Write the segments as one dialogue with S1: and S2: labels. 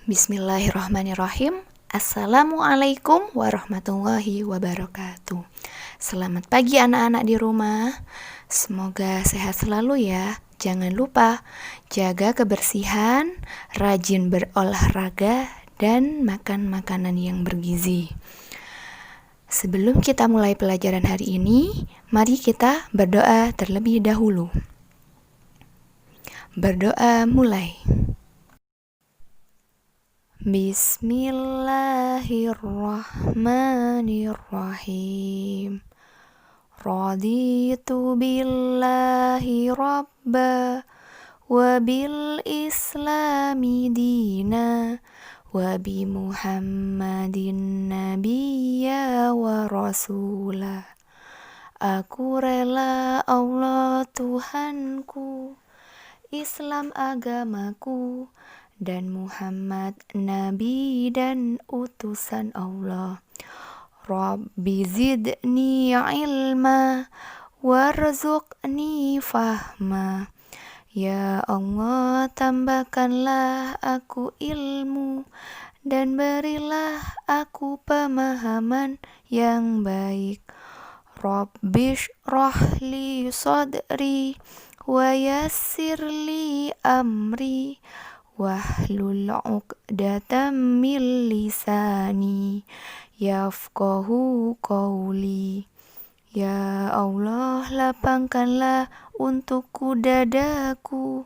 S1: Bismillahirrahmanirrahim. Assalamualaikum warahmatullahi wabarakatuh. Selamat pagi anak-anak di rumah. Semoga sehat selalu ya. Jangan lupa jaga kebersihan, rajin berolahraga, dan makan makanan yang bergizi. Sebelum kita mulai pelajaran hari ini, mari kita berdoa terlebih dahulu. Berdoa mulai. Bismillahirrahmanirrahim. Raditu billahi rabba wa bil islami dina wa bi muhammadin nabiyya wa rasulah. Aku rela Allah Tuhanku, Islam agamaku, dan Muhammad Nabi dan utusan Allah. Rabbi zidni ilma warzuqni fahma. Ya Allah, tambahkanlah aku ilmu dan berilah aku pemahaman yang baik. Rabbi shrah li sadri wa yassir li amri wahlul 'uqdatam min lisani yafqahu qawli. Ya Allah, lapangkanlah untukku dadaku,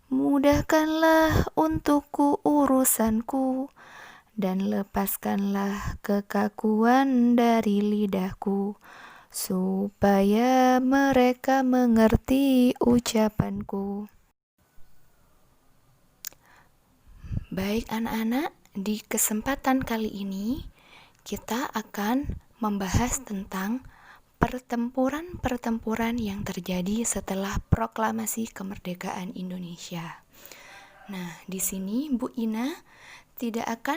S1: mudahkanlah untukku urusanku, dan lepaskanlah kekakuan dari lidahku, supaya mereka mengerti ucapanku. Baik anak-anak, di kesempatan kali ini kita akan membahas tentang pertempuran-pertempuran yang terjadi setelah proklamasi kemerdekaan Indonesia. Nah, di sini Bu Ina tidak akan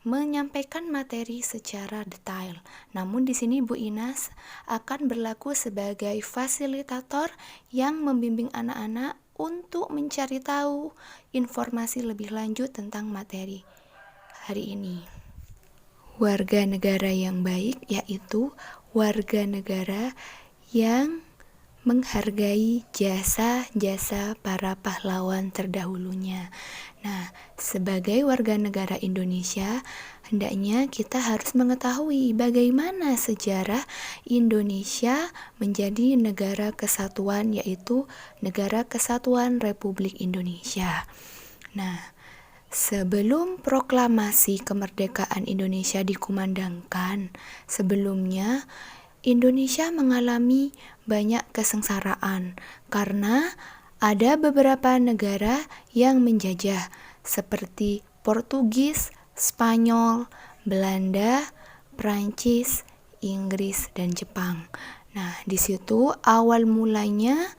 S1: menyampaikan materi secara detail. Namun di sini Bu Ina akan berlaku sebagai fasilitator yang membimbing anak-anak untuk mencari tahu informasi lebih lanjut tentang materi hari ini. Warga negara yang baik yaitu warga negara yang menghargai jasa-jasa para pahlawan terdahulunya. Nah, sebagai warga negara Indonesia, hendaknya kita harus mengetahui bagaimana sejarah Indonesia menjadi negara kesatuan, yaitu Negara Kesatuan Republik Indonesia. Nah, sebelum proklamasi kemerdekaan Indonesia dikumandangkan, sebelumnya Indonesia mengalami banyak kesengsaraan karena ada beberapa negara yang menjajah seperti Portugis, Spanyol, Belanda, Prancis, Inggris, dan Jepang. Nah, di situ awal mulanya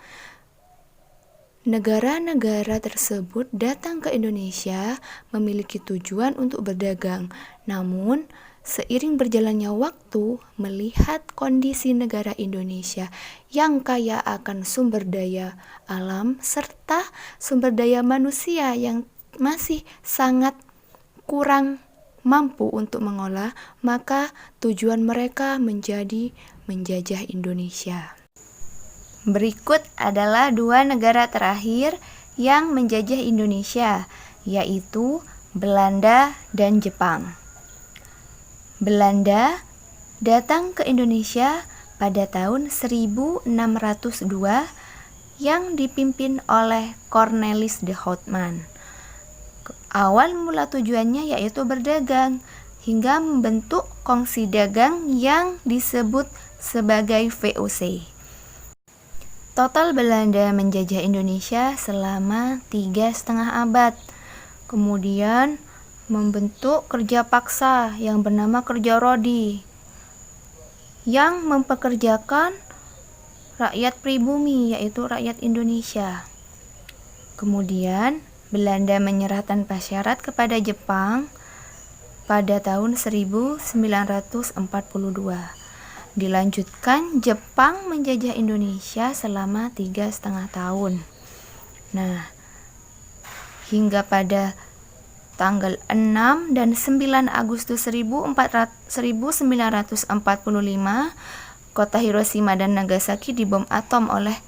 S1: negara-negara tersebut datang ke Indonesia memiliki tujuan untuk berdagang. Namun, seiring berjalannya waktu, melihat kondisi negara Indonesia yang kaya akan sumber daya alam serta sumber daya manusia yang masih sangat kurang mampu untuk mengolah, maka tujuan mereka menjadi menjajah Indonesia. Berikut adalah dua negara terakhir yang menjajah Indonesia, yaitu Belanda dan Jepang. Belanda datang ke Indonesia pada tahun 1602 yang dipimpin oleh Cornelis de Houtman. Awal mula tujuannya yaitu berdagang hingga membentuk kongsi dagang yang disebut sebagai VOC. Total Belanda menjajah Indonesia selama 3,5 abad. Kemudian membentuk kerja paksa yang bernama kerja rodi yang mempekerjakan rakyat pribumi, yaitu rakyat Indonesia. Kemudian Belanda menyerah tanpa syarat kepada Jepang pada tahun 1942. Dilanjutkan, Jepang menjajah Indonesia selama 3,5 tahun. Nah, hingga pada tanggal 6 dan 9 Agustus 1945, kota Hiroshima dan Nagasaki dibom atom oleh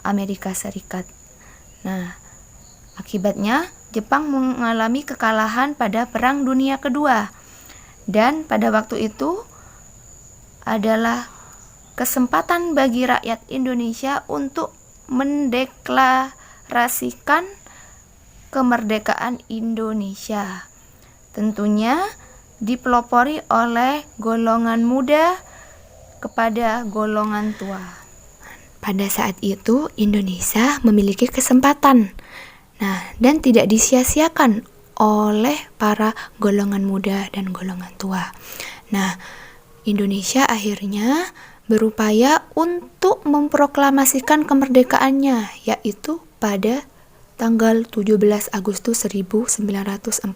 S1: Amerika Serikat. Nah, akibatnya Jepang mengalami kekalahan pada Perang Dunia Kedua. Dan pada waktu itu adalah kesempatan bagi rakyat Indonesia untuk mendeklarasikan kemerdekaan Indonesia. Tentunya dipelopori oleh golongan muda kepada golongan tua. Pada saat itu Indonesia memiliki kesempatan. Dan tidak disia-siakan oleh para golongan muda dan golongan tua. Indonesia akhirnya berupaya untuk memproklamasikan kemerdekaannya, yaitu pada tanggal 17 Agustus 1945.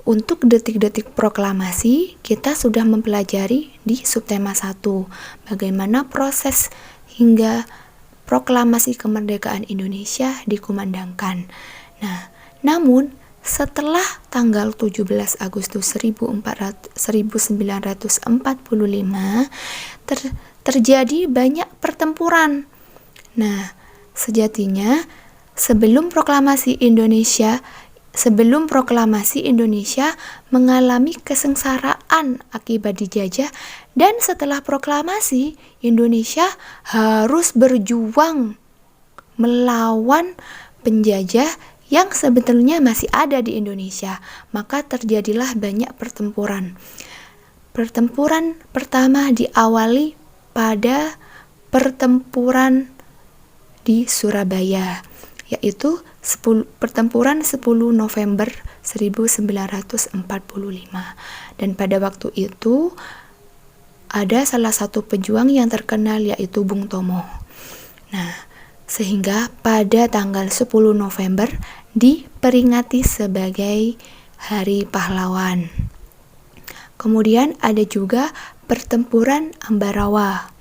S1: Untuk detik-detik proklamasi, kita sudah mempelajari di subtema 1 bagaimana proses hingga proklamasi kemerdekaan Indonesia dikumandangkan. Namun setelah tanggal 17 Agustus 1945 terjadi banyak pertempuran. Sejatinya sebelum proklamasi Indonesia mengalami kesengsaraan akibat dijajah, dan setelah proklamasi Indonesia harus berjuang melawan penjajah yang sebetulnya masih ada di Indonesia. Maka terjadilah banyak pertempuran. Pertempuran pertama diawali pada pertempuran di Surabaya, yaitu pertempuran 10 November 1945. Dan pada waktu itu ada salah satu pejuang yang terkenal, yaitu Bung Tomo. Sehingga pada tanggal 10 November diperingati sebagai Hari Pahlawan. Kemudian ada juga pertempuran Ambarawa,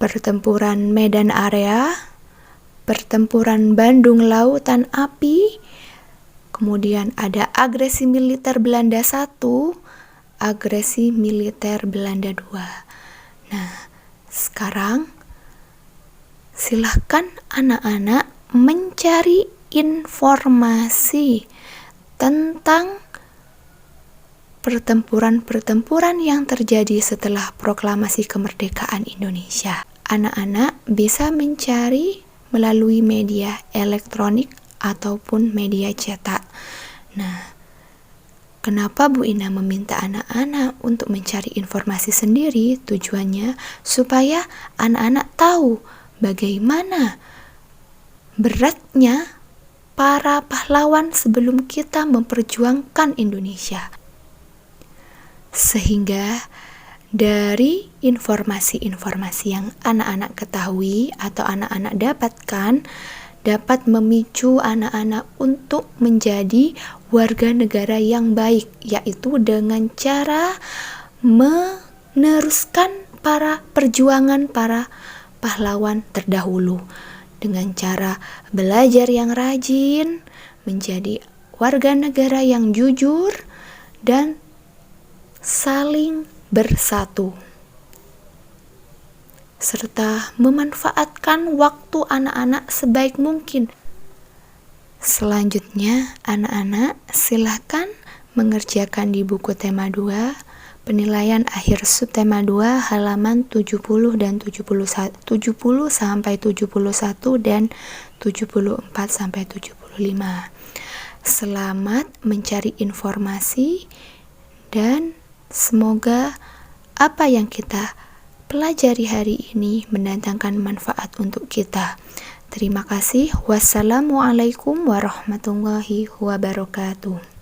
S1: pertempuran Medan Area, pertempuran Bandung Lautan Api, kemudian ada agresi militer Belanda 1, agresi militer Belanda 2. Sekarang silahkan anak-anak mencari informasi tentang pertempuran-pertempuran yang terjadi setelah proklamasi kemerdekaan Indonesia. Anak-anak bisa mencari melalui media elektronik ataupun media cetak. Kenapa Bu Ina meminta anak-anak untuk mencari informasi sendiri? Tujuannya supaya anak-anak tahu bagaimana beratnya para pahlawan sebelum kita memperjuangkan Indonesia. Sehingga dari informasi-informasi yang anak-anak ketahui atau anak-anak dapatkan dapat memicu anak-anak untuk menjadi warga negara yang baik, yaitu dengan cara meneruskan perjuangan para pahlawan terdahulu, dengan cara belajar yang rajin, menjadi warga negara yang jujur, dan saling bersatu, serta memanfaatkan waktu anak-anak sebaik mungkin. Selanjutnya, anak-anak silakan mengerjakan di buku tema 2, penilaian akhir subtema 2 halaman 70 dan 70 sampai 71 dan 74 sampai 75. Selamat mencari informasi dan semoga apa yang kita pelajari hari ini mendatangkan manfaat untuk kita. Terima kasih. Wassalamualaikum warahmatullahi wabarakatuh.